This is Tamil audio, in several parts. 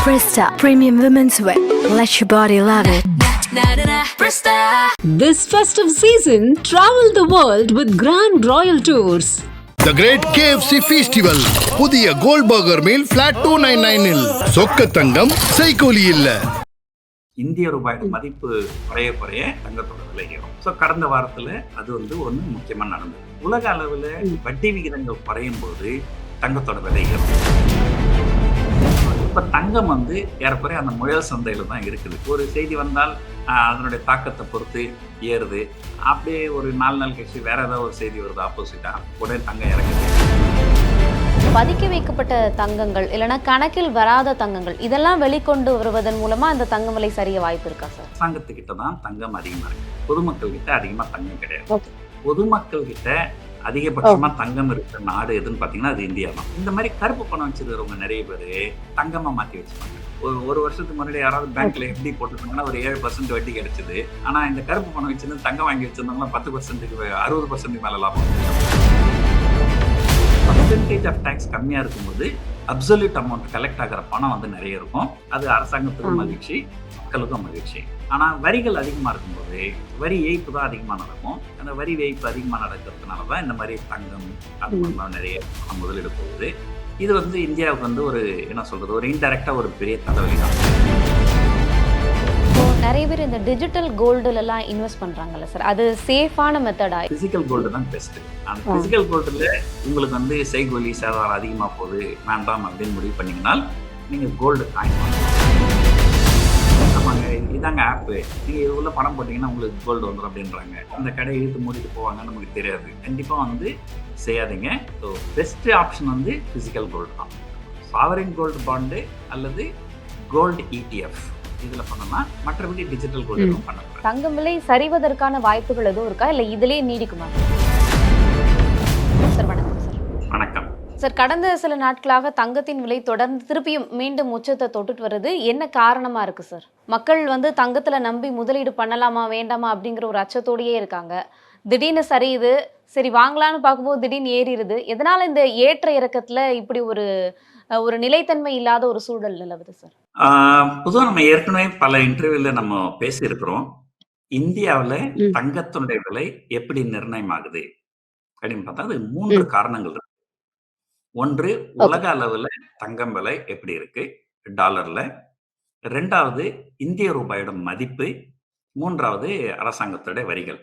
Presta Premium Women's Wear. Let your body love it. This festive season, travel the world with Grand Royal Tours. The Great KFC Festival. புதிய கோல்ட் பர்கர் மீல் ஃபிளாட் 299 இல் சொக்க தங்கம் சைக்கோலி இல்ல. இந்திய ரூபாயோட மதிப்பு குறைய குறைய தங்கத்தோட விலை ஏறும். ஸோ கடந்த வாரத்துல அது ஒன்று முக்கியமா நடந்தது. உலக அளவில் வட்டி விகிதங்கள் குறையும் போது தங்கத்தோட விலை ஏறும். இப்போ தங்கம் ஏறக்குறைய அந்த முயல் சந்தையில தான் இருக்குது. ஒரு செய்தி வந்தால் அதனுடைய தாக்கத்தை பொறுத்து ஏறுது. அப்படியே ஒரு 4 நாள் கழிச்சு வேற ஏதாவது ஒரு செய்தி வருது ஆப்போசிட்டா, உடனே தங்கம் இறங்குது. பதுக்கி வைக்கப்பட்ட தங்கங்கள் இல்லைன்னா கணக்கில் வராத தங்கங்கள் இதெல்லாம் வெளிக்கொண்டு வருவதன் மூலமா அந்த தங்கம் விலை சரிய வாய்ப்பு இருக்கா சார்? அரசாங்கத்துக்கிட்ட தான் தங்கம் அதிகமா இருக்கு, பொதுமக்கள் கிட்ட அதிகமா தங்கம் கிடையாது. பொதுமக்கள் கிட்ட அதிகபட்சமா தங்கம் இருக்கிற நாடு எதுன்னு பாத்தீங்கன்னா அது இந்தியா தான். இந்த மாதிரி கருப்பு பணம் வச்சிருக்கிறவங்க நிறைய பேர் தங்கமா மாத்தி வச்சுப்பாங்க. ஒரு வருஷத்துக்கு முன்னாடி யாராவது பேங்க்ல எப்படி போட்டுருந்தாங்கன்னா ஒரு 7% வட்டி கிடைச்சது. ஆனா இந்த கருப்பு பணம் வச்சிருந்து தங்கம் வாங்கி வச்சிருந்தவங்க 10%, 60% மேல லாபம். பர்சன்டேஜ் ஆஃப் டேக்ஸ் கம்மியா இருக்கும்போது அப்சல்யூட் அமௌண்ட் கலெக்ட் ஆகிற பணம் நிறைய இருக்கும். அது அரசாங்கத்துக்கும் மகிழ்ச்சி, மக்களுக்கும் மகிழ்ச்சி. ஆனா வரிகள் அதிகமா இருக்கும்போது வரி ஏய்ப்பு தான் அதிகமா நடக்கும். அந்த வரி ஏய்ப்பு அதிகமா நடக்கிறதுனாலதான் இந்த மாதிரி தங்கம் அது மூலமா நிறைய முதலீடு போகுது. இது இந்தியாவுக்கு ஒரு என்ன சொல்றது, ஒரு இன்டைரக்டா ஒரு பெரிய தலைவலி தான். நிறைய பேர் இந்த டிஜிட்டல் கோல்டுல எல்லாம் இன்வெஸ்ட் பண்றாங்கல்ல சார், அது சேஃபான மெத்தடா? பிசிக்கல் கோல்டு தான் பெஸ்ட். அந்த பிசிக்கல் கோல்டுல உங்களுக்கு செய்கூலி சேதாரம் அதிகமா போகுது, வேண்டாம் அப்படின்னு முடிவு பண்ணீங்கன்னா நீங்க கோல்டு காயின் ஆமாங்க, இதாங்க ஆப்பு, நீங்க இது உள்ள பணம் போட்டீங்கன்னா உங்களுக்கு கோல்டு வந்துடும் அப்படின்றாங்க. அந்த கடையை இழுத்து மூடிட்டு போவாங்கன்னு நமக்கு தெரியாது. கண்டிப்பா செய்யாதீங்க. So best option physical gold தான். சாவரின் கோல்டு பாண்டு அல்லது கோல்டு ETF இதுல பண்ணலாம். மற்றபடி டிஜிட்டல் கோல்டு பண்ணலாம். தங்கம் விலை சரிவதற்கான வாய்ப்புகள் எதுவும் இருக்கா, இல்ல இதுலயே நீடிக்குமா? சார் வணக்கம். சார் வணக்கம் சார், கடந்த சில நாட்களாக தங்கத்தின் விலை தொடர்ந்து திருப்பியும் மீண்டும் உச்சத்தை தொட்டுட்டு வருது. என்ன காரணமா இருக்கு சார்? மக்கள் தங்கத்துல நம்பி முதலீடு பண்ணலாமா வேண்டாமா அப்படிங்கிற ஒரு அச்சத்தோடயே இருக்காங்க. திடீர்னு சரியுது, சரி வாங்கலான்னு பார்க்கும்போது திடீர்னு ஏறிடுது. எதனால இந்த ஏற்ற இறக்கத்துல இப்படி ஒரு நிலைத்தன்மை இல்லாத ஒரு சூழல் நிலவுது சார்? பொதுவாக நம்ம ஏற்கனவே பல இன்டர்வியூல நம்ம பேசியிருக்கிறோம். இந்தியாவில் தங்கத்தினுடைய விலை எப்படி நிர்ணயம் ஆகுது அப்படின்னு பார்த்தா அது 3 காரணங்கள் இருக்கு. ஒன்று, உலக அளவுல தங்கம் விலை எப்படி இருக்கு டாலர்ல. 2வது இந்திய ரூபாயோட மதிப்பு. 3வது அரசாங்கத்துடைய வரிகள்.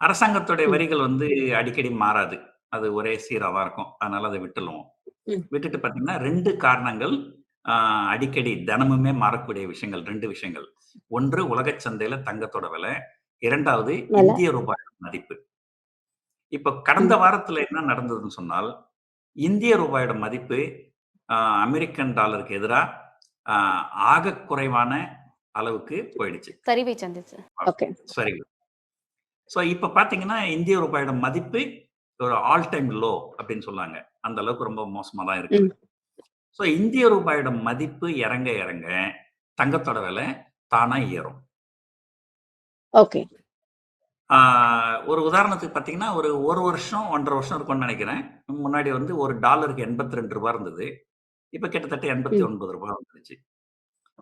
அரசாங்கத்துடைய வரிகள் அடிக்கடி மாறாது, அது ஒரே சீரா தான் இருக்கும். அதனால அதை விட்டுட்டு பாத்தீங்கன்னா 2 காரணங்கள் அடிக்கடி தினமுமே மாறக்கூடிய விஷயங்கள். 2 விஷயங்கள். ஒன்று, உலக சந்தையில தங்கத்தோட விலை. 2வது இந்திய ரூபாயோட மதிப்பு. இப்ப கடந்த வாரத்துல என்ன நடந்ததுன்னு சொன்னால், இந்திய ரூபாயோட மதிப்பு அமெரிக்கன் டாலருக்கு எதிராக ஆக குறைவான அளவுக்கு போயிடுச்சு, சரிவை சந்திச்சு. சரிவு. ஸோ இப்ப பாத்தீங்கன்னா இந்திய ரூபாயோட மதிப்பு ஒரு ஆல் டைம் லோ அப்படின்னு சொல்லாங்க. அந்த அளவுக்கு ரொம்ப மோசமா தான் இருக்கு. ஸோ இந்திய ரூபாயோட மதிப்பு இறங்க இறங்க தங்கத்தோட விலை தானா ஏறும். ஓகே. ஒரு உதாரணத்துக்கு பார்த்தீங்கன்னா ஒரு வருஷம் 1.5 வருஷம் இருக்கும்னு நினைக்கிறேன். முன்னாடி ஒரு டாலருக்கு 82 ரூபாய் இருந்தது. இப்ப கிட்டத்தட்ட 89 ரூபாய் வந்துருச்சு.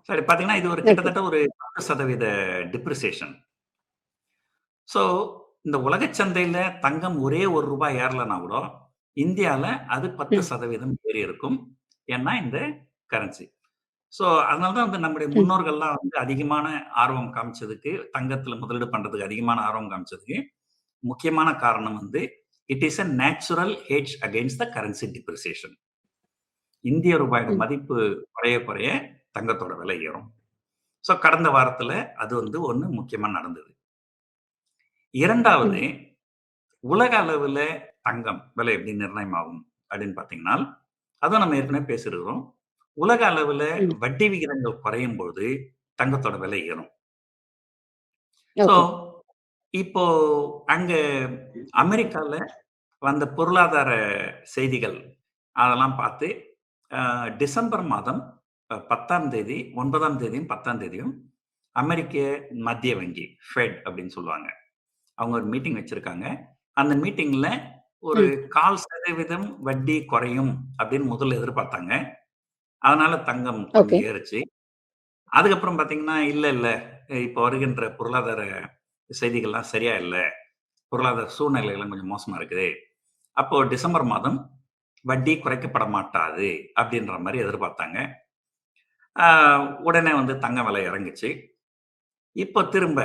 சரி, பார்த்தீங்கன்னா இது கிட்டத்தட்ட ஒரு 10% டிப்ரிசியேஷன். ஸோ இந்த உலக சந்தையில தங்கம் ஒரே ₹1 ஏறலன்னா கூட இந்தியால அது 10% ஏறி இருக்கும். ஏன்னா இந்த கரன்சி. ஸோ அதனாலதான் நம்முடைய முன்னோர்கள்லாம் அதிகமான ஆர்வம் காமிச்சதுக்கு, தங்கத்துல முதலீடு பண்றதுக்கு அதிகமான ஆர்வம் காமிச்சதுக்கு முக்கியமான காரணம் it is a natural hedge against the currency depreciation. இந்திய ரூபாயோட மதிப்பு குறைய குறைய தங்கத்தோட விலை ஏறும். ஸோ கடந்த வாரத்துல அது ஒண்ணு முக்கியமா நடந்தது. 2வது, உலக அளவுல தங்கம் விலை எப்படி நிர்ணயம் ஆகும் அப்படின்னு பாத்தீங்கன்னா, அதான் நம்ம ஏற்கனவே பேசிருக்கிறோம். உலக அளவுல வட்டி விகிதங்கள் குறையும் போது தங்கத்தோட விலை ஏறும். ஸோ இப்போ அங்க அமெரிக்கால வந்த பொருளாதார செய்திகள் அதெல்லாம் பார்த்து டிசம்பர் மாதம் 10ஆம் தேதி, 9ஆம் தேதியும் 10ஆம் தேதியும் அமெரிக்க மத்திய வங்கி ஃபெட் அப்படின்னு சொல்லுவாங்க, அவங்க ஒரு மீட்டிங் வச்சிருக்காங்க. அந்த மீட்டிங்ல ஒரு 0.25% வட்டி குறையும் அப்படின்னு முதல்ல எதிர்பார்த்தாங்க. அதனால தங்கம் ஓகே. கொஞ்சம் ஏறுச்சு. அதுக்கப்புறம் பார்த்தீங்கன்னா, இல்ல, இல்ல இப்போ வருகின்ற பொருளாதார செய்திகள்லாம் சரியா இல்ல. பொருளாதார சூழ்நிலைகள்லாம் கொஞ்சம் மோசமா இருக்குது. அப்போ டிசம்பர் மாதம் வட்டி குறைக்கப்பட மாட்டாது அப்படின்ற மாரி எதிர்பார்த்தாங்க. ஆ உடனே வந்து தங்கம் விலை இறங்குச்சு. இப்போ திரும்ப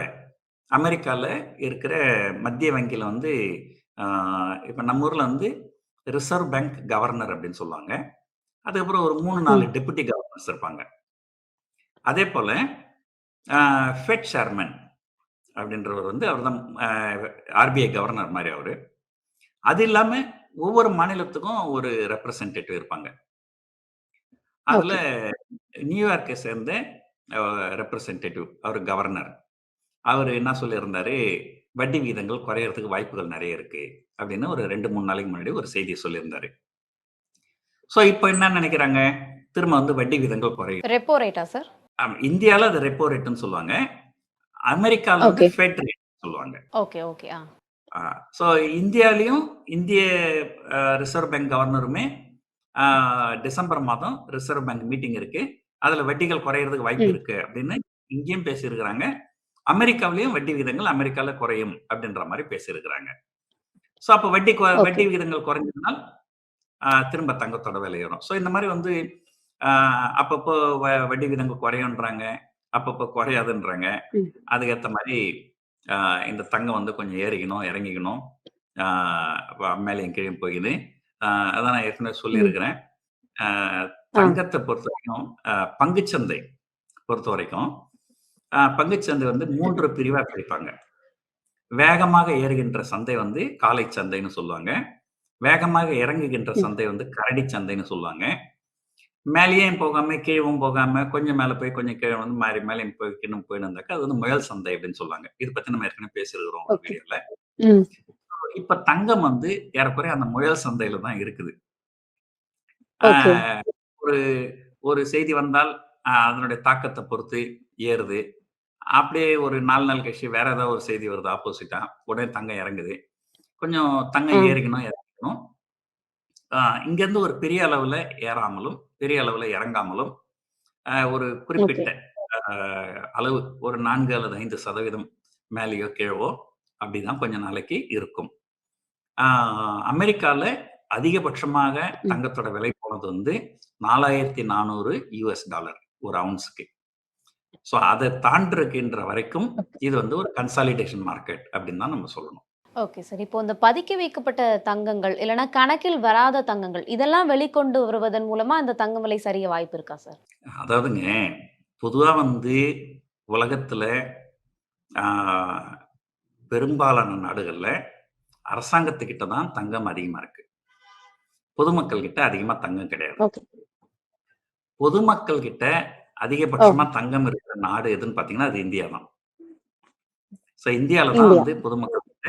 அமெரிக்கால இருக்கிற மத்திய வங்கியில வந்து ஆ இப்ப நம்ம ஊர்ல வந்து ரிசர்வ் பேங்க் கவர்னர் அப்படின்னு சொல்லுவாங்க. அதுக்கப்புறம் ஒரு 3, 4 ம். டெப்யூட்டி கவர்னர்ஸ் இருப்பாங்க. அதேபோல ஆ ஃபெட் சேர்மன் அப்படின்றவர் வந்து அவர்தான் ஆர்பிஐ கவர்னர் மாரி அவரு. அது இல்லாம ஒவ்வொரு மாநிலத்துக்கும் ஒரு ரெப்ரசன்டேட்டிவ் இருப்பாங்க. அதுல ஓகே. நியூயார்க்கை சேர்ந்த அ ரெப்ரசன்டேட்டிவ் அவரு கவர்னர். அவரு என்ன சொல்லியிருந்தாரு, "வட்டி விகிதங்கள் குறையறதுக்கு வாய்ப்புகள் நெறைய இருக்கு." அப்படின்னு ஒரு 2, 3 நாளைக்கு முன்னாடி ஒரு செய்திய சொல்லியிருந்தாரு. சோ இப்ப என்ன நெனைக்கிறாங்க? திரும்ப வந்து வட்டி விகிதங்கள் குறையும். ரெப்போ ரேட்டா சார்? இந்தியால அது ரெப்போ ரேட்ன்னு சொல்லுவாங்க. அமெரிக்கால வந்து ஓகே. ஃபெட் ரேட் சொல்லுவாங்க. Okay, okay. ஆ ஸோ இந்தியாலயும் இந்திய ரிசர்வ் பேங்க் கவர்னருமே ஆ டிசம்பர் மாதம் ரிசர்வ் பேங்க் மீட்டிங் இருக்கு. அதுல வட்டிகள் குறையறதுக்கு வாய்ப்பு ம். இருக்கு அப்படின்னு இங்கேயும் பேசியிருக்கிறாங்க. அமெரிக்காவிலயும் வட்டி விகிதங்கள் அமெரிக்கால குறையும் அப்படின்ற மாரி பேசியிருக்கிறாங்க. ஸோ அப்ப ஓகே. வட்டி விகிதங்கள் குறைஞ்சதுனால் திரும்ப தங்கத்தோட விலை ஏறும். ஸோ இந்த மாரி வந்து ஆ அப்பப்போ வட்டி விகிதங்கள் குறையுன்றாங்க. அப்பப்போ குறையாதுன்றாங்க. ம். அதுக்கேத்த மாரி ஆ இந்த தங்கம் வந்து கொஞ்சம் ஏறிக்கணும், இறங்கிக்கணும். ஆ மேலயும் கீழயும் போகுது. அதான் நான் ஏற்கனவே ம். சொல்லியிருக்கிறேன். ஆ ஆ. தங்கத்த பொறுத்தவரைக்கும் பங்குச்சந்தை பொறுத்தவரைக்கும், பங்குச்சந்தை வந்து 3 பிரிவா பிரிப்பாங்க. வேகமாக ஏறுகின்ற சந்தை வந்து காலை சந்தைன்னு சொல்லுவாங்க. வேகமாக இறங்குகின்ற ம். சந்தை வந்து கரடி சந்தைன்னு சொல்லுவாங்க. மேலேயும் போகாம, கீழவும் போகாம, கொஞ்சம் மேல போய் கொஞ்சம் கீழ வந்து மாறி மேலயும் போய் கீழயும் போயின்னு இருந்தாக்கா, அது வந்து முயல் சந்தை அப்படின்னு சொல்லுவாங்க. இத பத்தி நம்ம ஏற்கனவே பேசியிருக்கிறோம் ஒரு ஓகே. வீடியோல. ம். இப்ப தங்கம் வந்து ஏறக்குறைய அந்த முயல் சந்தையில தான் இருக்குது. ஆ ஓகே. ஒரு ஒரு செய்தி வந்தால், அதனுடைய தாக்கத்த பொறுத்து ஏறுது. அப்படியே ஒரு 4 நாள் கழிச்சு வேற ஏதாவது ஒரு செய்தி வருது ஆப்போசிட்டா. உடனே தங்கம் இறங்குது. கொஞ்சம் ஆ. தங்கம் ஏறிக்கணும், இறங்கணும். ஆ இங்கேருந்து ஒரு பெரிய அளவுல ஏறாமலும், பெரிய அளவுல இறங்காமலும், ஒரு ஓகே. குறிப்பிட்ட அ அளவு ஒரு 4 அல்லது 5% மேலேயோ, கீழவோ அப்படிதான் கொஞ்ச நாளைக்கு இருக்கும். ஆ அமெரிக்கால அதிகபட்சமாக ம். தங்கத்தோட விலை போனது வந்து $4400 ஒரு அவுன்ஸ்க்கு. ஸோ அத தாண்டிருக்கின்ற வரைக்கும் ஓகே. இது வந்து ஒரு கன்சாலிடேஷன் மார்க்கெட் அப்படின்னு தான் நம்ம சொல்லணும். Okay sir. இப்போ இந்த பதுக்கி வைக்கப்பட்ட தங்கங்கள், இல்லன்னா கணக்கில் வராத தங்கங்கள், இதெல்லாம் வெளிக்கொண்டு வருவதன் மூலமா அந்த தங்கம் விலை சரிய வாய்ப்பு இருக்கா சார்? அதாவதுங்க, பொதுவா வந்து உலகத்துல ஆ பெரும்பாலான நாடுகள்ல அரசாங்கத்துக்கிட்ட தான் தங்கம் அதிகமா இருக்கு. பொதுமக்கள் கிட்ட அதிகமா தங்கம் கிடையாது. ஓகே. பொதுமக்கள் கிட்ட ஓ! அதிகபட்சமா தங்கம் இருக்கிற நாடு எதுன்னு பார்த்தீங்கன்னா, அது இந்தியா தான். ஸோ இந்தியால தான் இந்தியா. வந்து பொதுமக்கள் கிட்ட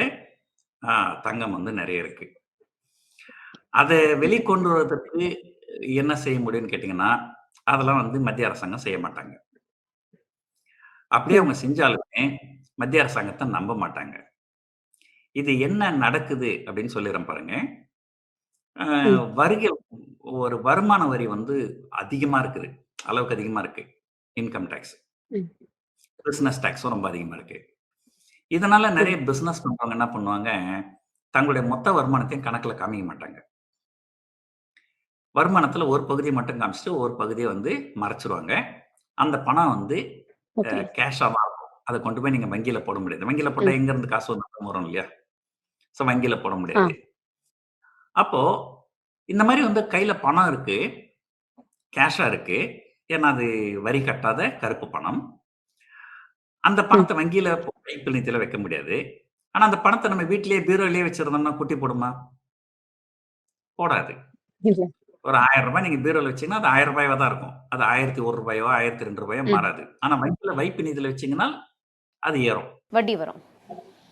ஆ தங்கம் வந்து நெறைய இருக்கு. அத வெளிக்கொண்டு வருவதற்கு என்ன செய்ய முடியும்னு கேட்டீங்கன்னா, அதெல்லாம் வந்து மத்திய அரசாங்கம் செய்ய மாட்டாங்க. அப்படியே ம். அவங்க செஞ்சாலுமே மத்திய அரசாங்கத்த நம்ப மாட்டாங்க. இது என்ன நடக்குது அப்படின்னு சொல்லிர்றேன் பாருங்க. அ ம். வரிகள் ஒரு வருமான வரி வந்து அதிகமா இருக்குது. அளவுக்கு அதிகமா இருக்கு. Income tax. ம். பிசினஸ் டாக்ஸும் ரொம்ப அதிகமா இருக்கு. இதனால நெறைய ம். பிசினஸ் பண்றவங்க என்ன பண்ணுவாங்க, தங்களுடைய மொத்த வருமானத்தையும் கணக்குல காமிக்க மாட்டாங்க. வருமானத்துல ஒரு பகுதிய மட்டும் காமிச்சுட்டு, ஒரு பகுதிய வந்து மறைச்சுருவாங்க. அந்த பணம் வந்து ஓகே. கேஷா தான் இருக்கும். அத கொண்டு போய் நீங்க வங்கியில போட முடியாது. வங்கியில போட்டா ம். எங்கருந்து காசு வரும் இல்லையா? ஸோ வங்கியில போட ஆ. முடியாது. அப்போ இந்த மாரி வந்து கையில பணம் இருக்கு. கேஷா இருக்கு. ஏன்னா அது வரி கட்டாத கருப்பு பணம். அந்த ம். பணத்த வங்கியில வைப்பு நிதியில வைக்க முடியாது. ஆனா அந்த பணத்த நம்ம வீட்டிலேயே பீரோலயே வச்சிருந்தோம்னா குட்டி போடுமா? போடாது. இல்ல. ஒரு ரூ. 1000 நீங்க பீரோல வச்சீங்கன்னா, அது ரூ. 1000 தான் இருக்கும். அது ரூ. 1001 ரூ. 1002 ம். மாறாது. ஆனா வங்கியில வைப்பு நிதியில வச்சீங்கன்னா, அது ஏறும். வட்டி வரும்.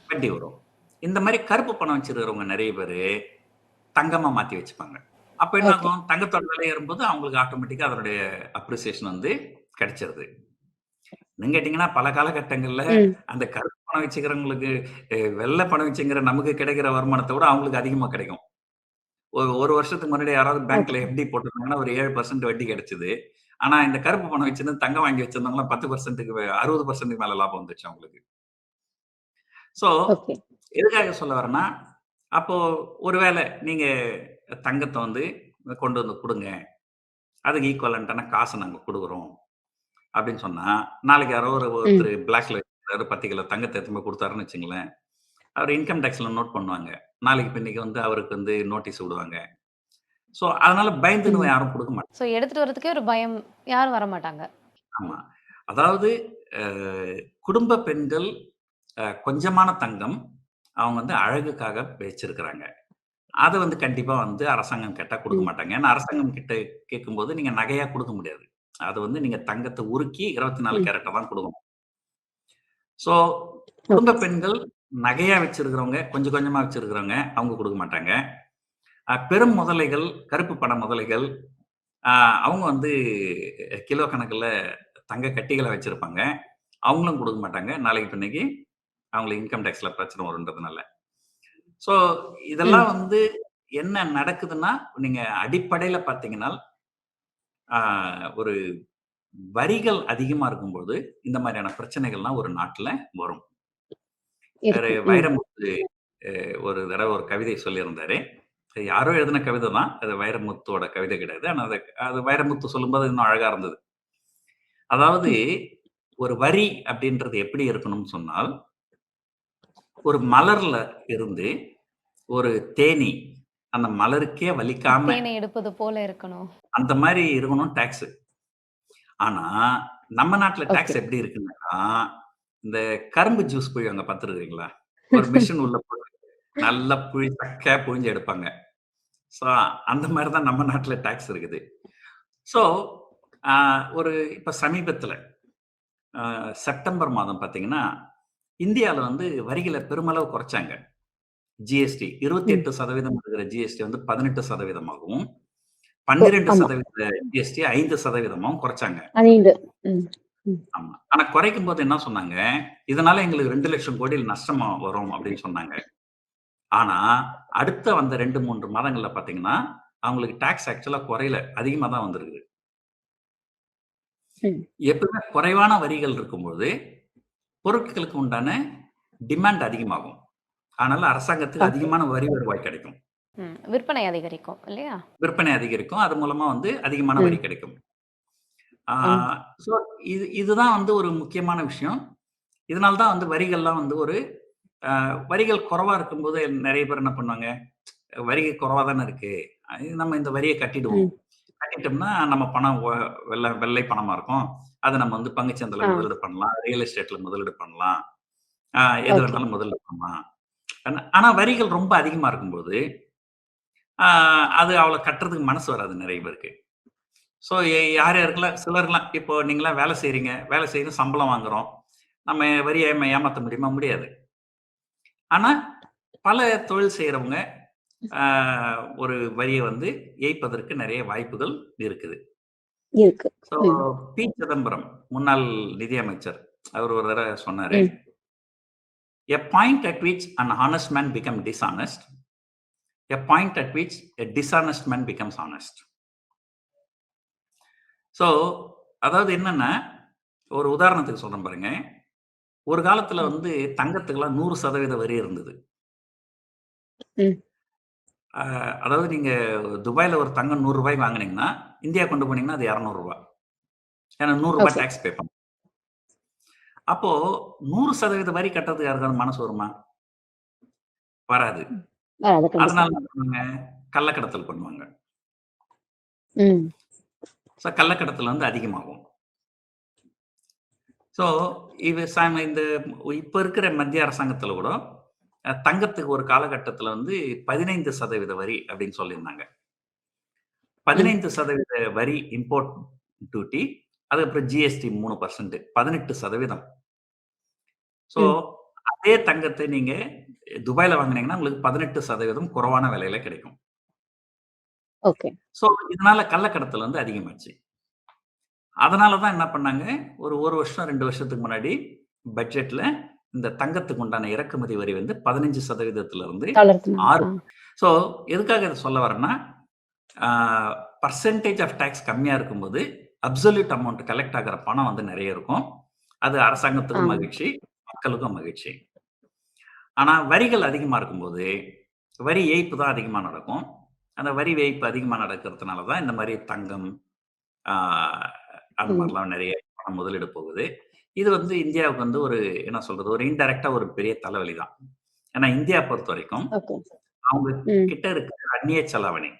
வட்டி வரும். இந்த மாரி கருப்பு பணம் வச்சிருக்கிறவங்க நெறைய பேரு தங்கமா மாத்தி வச்சுப்பாங்க. அப்ப என்ன ஓகே. ஆகும்? தங்கத்தோட விலை ஏறும்போது அவங்களுக்கு ஆட்டோமேட்டிக்கா அதனுடைய அப்ரிசியேஷன் வந்து கிடைச்சிருது. இன்னும் கேட்டீங்கன்னா, பல காலகட்டங்கள்ல ம். அந்த கருப்பு பணம் வச்சுக்கிறவங்களுக்கு வெள்ள பணம் வச்சுங்கிற நமக்கு கிடைக்கிற வருமானத்த விட அவங்களுக்கு அதிகமா கிடைக்கும். ஒரு வருஷத்துக்கு முன்னாடி யாராவது பேங்க்ல எஃப்டி போட்டிருந்தாங்கன்னா ஒரு 7% வட்டி கிடைச்சது. ஆனா இந்த கருப்பு பணம் வச்சிருந்து தங்கம் வாங்கி வச்சிருந்தவங்கலாம் 10%க்கு 60%க்கு மேல லாபம் வந்துச்சு அவங்களுக்கு. So okay. எதுக்காக சொல்ல வரேன்னா, அப்போ ஒருவேளை நீங்க தங்கத்த வந்து கொண்டு வந்து குடுங்க. அதுக்கு ஈக்குவலன்ட்டான காச நாங்க குடுக்குறோம். அப்படின்னு சொன்னா, நாளைக்கு யாரோ ம். ஒருத்தர் பிளாக்ல வச்சிருக்காரு 10 கிலோ தங்கத்த எடுத்துன்னு போய் குடுத்தாருன்னு வச்சுங்களேன். அவரு இன்கம் டாக்ஸ்ல நோட் பண்ணுவாங்க. நாளைக்கு பின்னைக்கு வந்து அவருக்கு வந்து நோட்டீஸ் விடுவாங்க. சோ அதனால பயந்துன்னு ம். யாரும் குடுக்க மாட்டாங்க. ஸோ எடுத்துட்டு வரதுக்கே ஒரு பயம். யாரும் வரமாட்டாங்க. ஆமா. அதாவது அ குடும்ப பெண்கள் கொஞ்சமான தங்கம் அவங்க வந்து அழகுக்காக வச்சிருக்கிறாங்க. அத வந்து கண்டிப்பா வந்து அரசாங்கம் கேட்டா குடுக்க ம். மாட்டாங்க. ஏன்னா அரசாங்கம் கிட்ட கேட்கும்போது நீங்க நகையா குடுக்க முடியாது. அது வந்து நீங்க தங்கத்த உருக்கி 24 ம். கேரட்டா தான் குடுக்கணும். சோ குடும்ப ஓகே. பெண்கள் நகையா வச்சிருக்கிறவங்க, கொஞ்சம் கொஞ்சமா வச்சிருக்கிறவங்க, அவங்க குடுக்க மாட்டாங்க. பெரும் முதலைகள், கருப்பு பண முதலைகள், அ அவங்க வந்து கிலோ கணக்குல தங்க கட்டிகள வச்சிருப்பாங்க. அவங்களும் குடுக்க மாட்டாங்க. நாளைக்கு பின்னைக்கு அவங்களுக்கு இன்கம் டாக்ஸ்ல பிரச்சனை வரும்ன்றதுனால. சோ இதெல்லாம் ம். வந்து என்ன நடக்குதுன்னா, நீங்க அடிப்படையில பார்த்தீங்கன்னா, ஆ ஒரு வரிகள் அதிகமா இருக்கும்போது, இந்த மாரியான பிரச்சனைகள்லாம் ஒரு நாட்ல வரும். வேற இருக்கும். ம். வைரமுத்து ஒரு தடவ ஒரு கவிதை சொல்லியிருந்தாரு. அது யாரோ எழுதின கவிதை தான். அது வைரமுத்துவோட கவிதை கிடையாது. ஆனா அது அது வைரமுத்து சொல்லும்போது இன்னும் அழகா இருந்தது. அதாவது ம். ஒரு வரி அப்படின்றது எப்படி இருக்கணும்னு சொன்னால், ஒரு மலர்ல இருந்து ஒரு தேனீ அந்த மலருக்கே வலிக்காம தேனை எடுப்பது போல இருக்கணும். அந்த மாரி இருக்கணும் டாக்ஸ். ஆனா, நம்ம நாட்ல ஓகே. டாக்ஸ் எப்படி இருக்குன்னா, இந்த கரும்பு ஜூஸ் புழிவாங்க பார்த்துருக்கிறீங்களா? ஒரு மிஷின் உள்ள போட்டு நல்லா சக்கையா புழிஞ்சு எடுப்பாங்க. ஸோ, அந்த மாரி தான் நம்ம நாட்ல டாக்ஸ் இருக்குது. ஸோ, அ ஒரு இப்ப சமீபத்தில செப்டம்பர் மாதம் பார்த்தீங்கன்னா, இந்தியால வந்து வரிகள பெருமளவு குறைச்சாங்க. ஜிஎஸ்டி ம். 28% இருக்கிற ஜிஎஸ்டி வந்து 18% ஆகவும், ஆமா. 12% ஜிஎஸ்டி 5% குறைச்சாங்க. 5. ம். ம். ஆமா. ஆனா குறைக்கும்போது என்ன சொன்னாங்க, இதனால எங்களுக்கு 2,00,000 கோடி நஷ்டமா வரும் அப்படின்னு சொன்னாங்க. ஆனா, அடுத்த வந்த 2, 3 மாதங்கள்ல பார்த்தீங்கன்னா, அவங்களுக்கு டாக்ஸ் ஆக்சுவலா குறையல. அதிகமா தான் வந்திருக்குது. ம். எப்பவுமே குறைவான வரிகள் இருக்கும்போது, பொருட்களுக்கு உண்டான டிமாண்ட் அதிகமாகும். அதனால அரசாங்கத்துக்கு ஓகே. அதிகமான வரி வருவாய் கிடைக்கும். விற்பனை அதிகரிக்கும் இல்லையா? விற்பனை அதிகரிக்கும். அது மூலமா வந்து அதிகமான வரி ம். கிடைக்கும். ஆ ஆ. ஸோ இதுதான் வந்து ஒரு முக்கியமான விஷயம். இதனால தான் வந்து வரிகள்லாம் வந்து ஒரு வரிகள் குறைவா இருக்கும்போது நெறைய பேர் என்ன பண்ணுவாங்க, வரி குறைவா தானே இருக்கு. நம்ம இந்த வரிய கட்டிடுவோம். ம். கட்டிட்டோம்னா நம்ம பணம் வெள்ளை பணமா இருக்கும். அத நம்ம வந்து பங்குச் சந்தையில ஆ. முதலீடு பண்ணலாம். ரியல் எஸ்டேட்ல முதலீடு பண்ணலாம். எது ஓகே. வேணாலும் முதலீடு பண்ணலாம். ஆனா வரிகள் ரொம்ப அதிகமா இருக்கும்போது, ஆ அது அவ்வளோ கட்டுறதுக்கு மனசு வராது நெறைய பேருக்கு. ஸோ யார் யாருக்கெல்லாம் சிலர்லாம் இப்போ நீங்கலாம் வேலை செய்றீங்க. வேலை செய்து சம்பளம் வாங்குறோம். நம்ம வரிய ஏமாத்த முடியுமா? முடியாது. ஆனா, பல தொழில் செய்றவங்க ஆ ஒரு வரிய வந்து ஏய்ப்பதற்கு நெறைய வாய்ப்புகள் இருக்குது. இருக்கு. ஸோ ம். சிதம்பரம் முன்னாள் நிதியமைச்சர். அவர் ஒரு தடவ சொன்னாரு, ம். "எ point at which an honest man become dishonest. A point at which a dishonest man becomes honest." So அதாவது என்னன்னா, ஒரு உதாரணத்துக்கு சொல்றேன் பாருங்க. ஒரு காலத்துல ம். வந்து தங்கத்துக்கெல்லாம் 100% வரி இருந்தது. ம். அ அதாவது நீங்க துபாய்ல ஒரு தங்கம் ரூ. 100 வாங்குனீங்கன்னா, இந்தியா கொண்டு போனீங்கன்னா அது ரூ. 200. ஏன்னா ரூ. 100 ஓகே. டாக்ஸ் பே பண்ணணும். அப்போ 100% வரி கட்டுறதுக்கு யாருக்காவது மனசு வருமா? வராது. வராது கண்டிப்பா. அதனால என்ன பண்ணுவாங்க? கள்ளக்கடத்தல் பண்ணுவாங்க. ம். ஸோ கள்ளக்கடத்தல் வந்து அதிகமாகும். ஸோ இது இந்த இப்ப இருக்கிற மத்திய அரசாங்கத்துல கூட தங்கத்துக்கு ஒரு காலகட்டத்துல வந்து 15% வரி அப்படின்னு சொல்லியிருந்தாங்க. ம். 15% வரி இம்போர்ட் டியூட்டி. அதுக்கப்புறம் ஜிஎஸ்டி 3% 18%. ஸோ ம். அதே தங்கத்த நீங்க துபாய்ல வாங்குனீங்கன்னா, உங்களுக்கு 18% குறைவான விலையில கிடைக்கும். ஓகே. ஸோ இதனால கள்ளக்கடத்தல் வந்து அதிகமாச்சு. அதனால தான் என்ன பண்ணாங்க, ஒரு 1 வருஷம், 2 வருஷத்துக்கு முன்னாடி பட்ஜெட்ல இந்த தங்கத்துக்கு உண்டான இறக்குமதி வரி வந்து 15% இருந்து தளர்த்துனாங்க. 6. ஸோ எதுக்காக இதை சொல்ல வரேன்னா, பர்சன்டேஜ் ஆஃப் டேக்ஸ் கம்மியா இருக்கும்போது அப்சல்யூட் அமௌண்ட் கலெக்ட் ஆகிற பணம் வந்து நிறைய இருக்கும். அது அரசாங்கத்துக்கும் மகிழ்ச்சி, மக்களுக்கும் மகிழ்ச்சி. ஆனா வரிகள் அதிகமா இருக்கும்போது வரி ஏய்ப்பு தான் அதிகமா நடக்கும். அந்த வரி ஏய்ப்பு அதிகமா நடக்கிறதுனால தான் இந்த மாதிரி தங்கம் அந்த மாதிரிலாம் நிறைய பணம் முதலீடு போகுது. இது வந்து இந்தியாவுக்கு வந்து ஒரு என்ன சொல்றது, ஒரு இன்டைரக்டா ஒரு பெரிய தலைவலி தான். ஏன்னா இந்தியா பொறுத்த வரைக்கும் அவங்க கிட்ட இருக்கிற அந்நிய செலாவணி,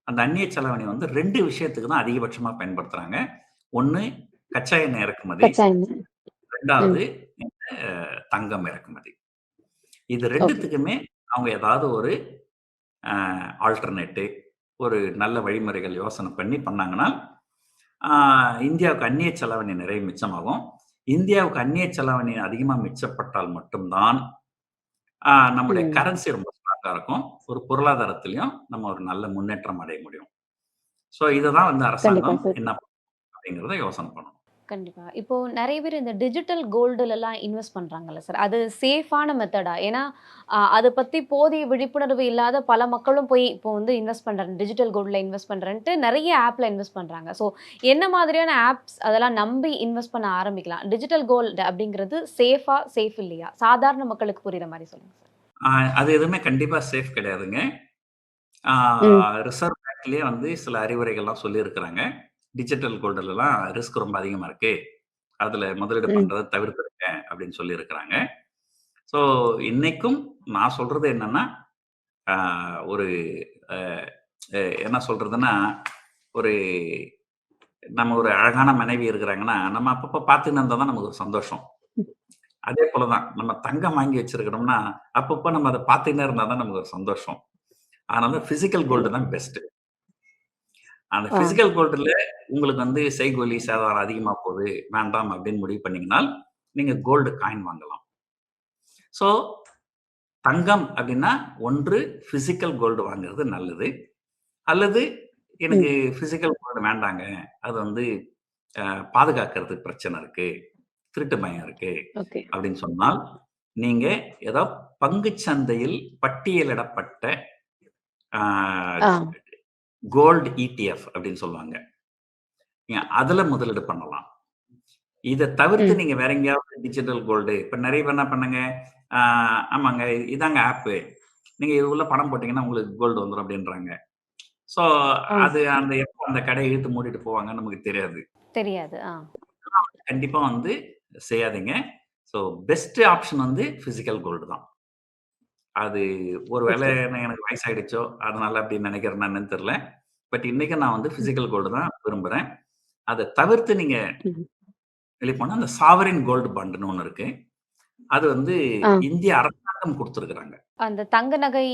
அந்த அந்நிய செலாவணி வந்து 2 விஷயத்துக்கு தான் அதிகபட்சமா பயன்படுத்துறாங்க. ஒண்ணு கச்சா எண்ணெய் இறக்குமதி, 2வது தங்கம் இறக்குமதி. இது 2த்துக்குமே அவங்க ஏதாவது ஒரு ஆல்டர்னேட்டிவ், ஒரு நல்ல வழிமுறைகள் யோசனை பண்ணாங்கன்னா, இந்தியாவுக்கு அந்நிய செலாவணி நிறைய மிச்சமாகும். இந்தியாவுக்கு அந்நிய செலாவணி அதிகமா மிச்சப்பட்டால் மட்டும்தான் நம்முடைய கரன்சி ரொம்ப ஸ்ட்ராங்கா இருக்கும். ஒரு பொருளாதாரத்திலையும் நம்ம ஒரு நல்ல முன்னேற்றம் அடைய முடியும். ஸோ இதுதான் வந்து அரசாங்கம் என்ன அப்படிங்கிறத யோசனை பண்ணணும். கண்டிப்பா. இப்போ நெறைய பேர் இந்த டிஜிட்டல் கோல்டுலலாம் இன்வெஸ்ட் பண்றாங்கல்ல சார். அது சேஃபான மெத்தடா? ஏன்னா, அத பத்தி போதிய விழிப்புணர்வு இல்லாத பல மக்களும் போய் இப்போ வந்து இன்வெஸ்ட் பண்றேன், டிஜிட்டல் கோல்ட்ல இன்வெஸ்ட் பண்றேன்ட்டு நெறைய ஆப்ல இன்வெஸ்ட் பண்றாங்க. ஸோ என்ன மாதிரியான ஆப்ஸ் அதெல்லாம் நம்பி இன்வெஸ்ட் பண்ண ஆரம்பிக்கலாம்? டிஜிட்டல் கோல்டு அப்படிங்கிறது சேஃப் இல்லையா? சாதாரண மக்களுக்கு புரியிற மாரி சொல்லுங்க சார். அது எதுவுமே கண்டிப்பா சேஃப் கிடையாதுங்க. ரிசர்வ் பேங்க்லயே வந்து சில அறிவுரைகள்லாம் சொல்லியிருக்கிறாங்க. டிஜிட்டல் கோல்டுலலாம் ரிஸ்க் ரொம்ப அதிகமா இருக்கு. அதுல முதலீடு பண்றத தவிர்த்துருங்க அப்படின்னு சொல்லியிருக்கிறாங்க. ஸோ இன்னைக்கும் நான் சொல்றது என்னன்னா, ஒரு என்ன சொல்றதுன்னா, ஒரு நம்ம ஒரு அழகான மனைவி இருக்கிறாங்கன்னா, நம்ம அப்பப்ப பார்த்துன்னு இருந்தா தான் நமக்கு ஒரு சந்தோஷம். அதே போல தான் நம்ம தங்கம் வாங்கி வச்சிருக்கிறோம்னா, அப்பப்ப நம்ம அத பார்த்துன்னே இருந்தா தான் நமக்கு ஒரு சந்தோஷம். அதனால பிசிக்கல் கோல்டு தான் பெஸ்ட். அந்த பிசிக்கல் கோல்டுல உங்களுக்கு வந்து செய்கூலி சேதாரம் அதிகமா போகுது, வேண்டாம் அப்படின்னு முடிவு பண்ணீங்கன்னா, நீங்க கோல்டு காயின் வாங்கலாம். ஸோ தங்கம் அப்படின்னா ஒன்று பிசிக்கல் கோல்டு வாங்குறது நல்லது. அல்லது எனக்கு பிசிக்கல் கோல்டு வேண்டாங்க, அது வந்து பாதுகாக்கிறதுக்கு பிரச்சனை இருக்கு, திருட்டு பயம் இருக்கு அப்படின்னு சொன்னால், நீங்க ஏதோ பங்கு சந்தையில் பட்டியலிடப்பட்ட கோல்டு ETF அப்படின்னு சொல்லுவாங்க. நீங்க அதுல முதலீடு பண்ணலாம். இத தவிர்த்து நீங்க வேற எங்கேயாவது டிஜிட்டல் கோல்டு இப்ப நிறைய பேர் என்ன பண்ணுங்க, ஆமாங்க இதாங்க ஆப்பு. நீங்க இது உள்ள பணம் போட்டீங்கன்னா உங்களுக்கு கோல்டு வந்துரும் அப்படின்றாங்க. சோ அது அந்த எப்ப அந்த கடையை இழுத்து மூடிட்டு போவாங்கன்னு நமக்கு தெரியாது. தெரியாது. கண்டிப்பா வந்து செய்யாதீங்க. சோ பெஸ்ட் ஆப்ஷன் வந்து பிசிக்கல் கோல்டு தான். அது ஒருவேளை எனக்கு வயசாயிடுச்சோ, அதனால அப்படி நினைக்கிறேன்னா என்னன்னு தெரியல. பட் இன்னைக்கு நான் வந்து பிசிக்கல் கோல்டு தான் விரும்புறேன். அத தவிர்த்து நீங்க வெளிய போனா அந்த சாவரின் கோல்டு பாண்டுன்னு ஒண்ணு இருக்கு. அது வந்து இந்திய அரசாங்கம் குடுத்திருக்காங்க. அந்த தங்க நகை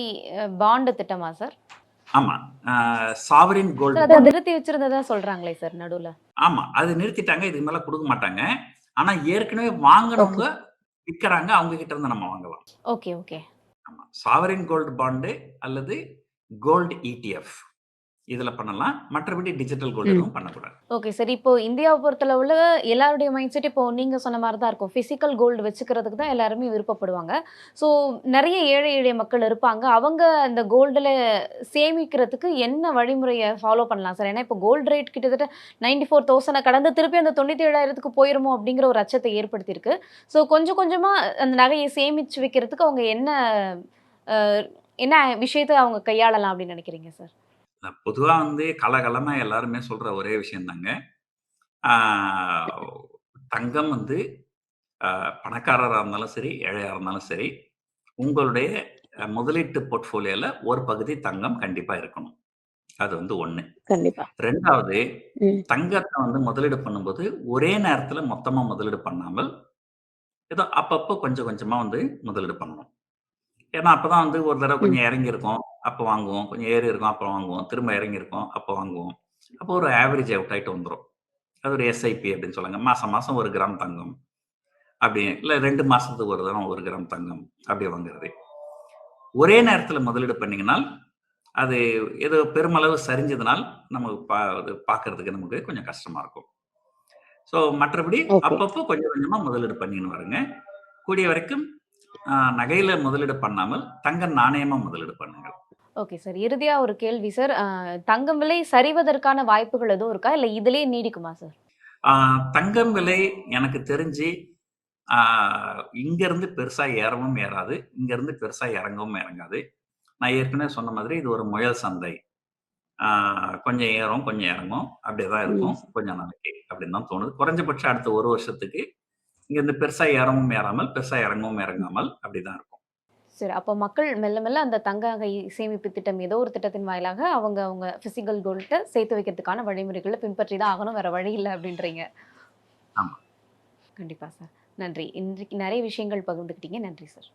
பாண்ட் திட்டமா சார்? ஆமா. சாவரின் கோல்டு அத நிறுத்தி வச்சிருந்ததா சொல்றாங்களே சார் நடுவுல. ஆமா. அது நிறுத்திட்டாங்க. இதுக்கு மேல குடுக்க மாட்டாங்க. ஆனா ஏற்கனவே வாங்குனவங்க விக்கிறாங்க. அவங்க கிட்ட இருந்து நம்ம வாங்கலாம். ஓகே. ஆமா. சாவரின் கோல்டு பாண்டு அல்லது கோல்டு ETF இதுல பண்ணலாம். மற்றபடி டிஜிட்டல் கோல்டு எதுவும் பண்ணக்கூடாது. Okay sir. இப்போ இந்தியாவை பொறுத்தளவுல எல்லாருடைய மைண்ட் செட் இப்போ நீங்க சொன்ன மாதிரி தான் இருக்கும். பிசிக்கல் கோல்டு வச்சுக்கிறதுக்கு தான் எல்லாருமே விருப்பப்படுவாங்க. ஸோ நிறைய ஏழை எளிய மக்கள் இருப்பாங்க. அவங்க அந்த கோல்டுல சேமிக்கிறதுக்கு என்ன வழிமுறையை ஃபாலோ பண்ணலாம் சார்? ஏன்னா இப்போ கோல்டு ரேட் கிட்டத்தட்ட 94,000 கடந்து திருப்பி அந்த 97,000க்கு போயிருமோ அப்படிங்கிற ஒரு அச்சத்தை ஏற்படுத்தியிருக்கு. ஸோ கொஞ்சம் கொஞ்சமா அந்த நகையை சேமிச்சு வைக்கிறதுக்கு அவங்க என்ன விஷயத்தை அவங்க கையாளலாம் அப்படின்னு நினைக்கிறீங்க சார்? பொதுவா வந்து காலகாலமா எல்லாருமே சொல்ற ஒரே விஷயம் தாங்க. தங்கம் வந்து பணக்காரரா இருந்தாலும் சரி, ஏழையா இருந்தாலும் சரி, உங்களுடைய முதலீட்டு போர்ட்ஃபோலியோல ஒரு பகுதி தங்கம் கண்டிப்பா இருக்கணும். அது வந்து 1. கண்டிப்பா. 2வது தங்கத்தை வந்து முதலீடு பண்ணும்போது ஒரே நேரத்துல மொத்தமா முதலீடு பண்ணாமல், ஏதோ அப்பப்போ கொஞ்சம் கொஞ்சமா வந்து முதலீடு பண்ணணும். ஏன்னா அப்பதான் வந்து ஒரு தடவை கொஞ்சம் இறங்கி இருக்கும், அப்போ வாங்குவோம். கொஞ்சம் ஏறி இருக்கும், அப்புறம் வாங்குவோம். திரும்ப இறங்கி இருக்கும், அப்போ வாங்குவோம். அப்போ ஒரு ஆவரேஜ் அவுட் ஆயிட்டு வந்துரும். அது ஒரு SIP அப்படின்னு சொல்லுவாங்க. மாசம் 1 கிராம் தங்கம் அப்படி இல்ல 2 மாசத்துக்கு ஒரு தரம் 1 கிராம் தங்கம் அப்படி வாங்குறது. ஒரே நேரத்துல முதலீடு பண்ணீங்கன்னா, அது ஏதோ பெருமளவு சரிஞ்சதுனால் நமக்கு பார்க்கறதுக்கு நமக்கு கொஞ்சம் கஷ்டமா இருக்கும். ஸோ மற்றபடி அப்பப்போ கொஞ்சம் கொஞ்சமா முதலீடு பண்ணின்னு வருங்க. கூடிய வரைக்கும் நகையில முதலீடு பண்ணாமல் தங்க நாணயமா முதலீடு பண்ணுங்கள். Okay sir. இறுதியா ஒரு கேள்வி சார். தங்கம் விலை சரிவதற்கான வாய்ப்புகள் எதுவும் இருக்கா? இல்ல இதிலேயே நீடிக்குமா சார்? தங்கம் விலை எனக்கு தெரிஞ்சு இங்க இருந்து பெருசா ஏறவும் ஏறாது, இங்க இருந்து பெருசா இறங்கவும் இறங்காது. நான் ஏற்கனவே சொன்ன மாதிரி இது ஒரு முயல் சந்தை. கொஞ்சம் ஏறும், கொஞ்சம் இறங்கும். அப்படியேதான் இருக்கும் கொஞ்ச நாளைக்கு அப்படின்னு தான் தோணுது. குறைஞ்சபட்சம் அடுத்த 1 வருஷத்துக்கு இங்க இருந்து பெருசா ஏறவும் ஏறாமல், பெருசா இறங்கவும் இறங்காமல் அப்படிதான் இருக்கும். சரி. அப்போ மக்கள் மெல்ல மெல்ல அந்த தங்க நகை சேமிப்பு திட்டம் ஏதோ ஒரு திட்டத்தின் வாயிலாக அவங்க பிசிக்கல் கோல்ட்ட சேர்த்து வைக்கிறதுக்கான வழிமுறைகளை பின்பற்றி தான் ஆகணும். வேற வழி இல்லை அப்படின்றீங்க. ஆமா. கண்டிப்பா சார். நன்றி. இன்றைக்கு நிறைய விஷயங்கள் பகிர்ந்துக்கிட்டீங்க. நன்றி sir.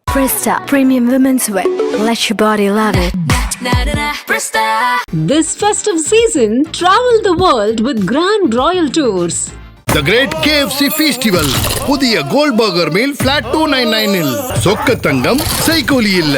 Presta Premium Women's Wear. Let your body love it. This festive season, travel the world with Grand Royal Tours. The Great KFC Festival. புதிய கோல்ட் பர்கர் மீல் flat $2.99 இல் சொக்க தங்கம் செய்கூலி இல்ல.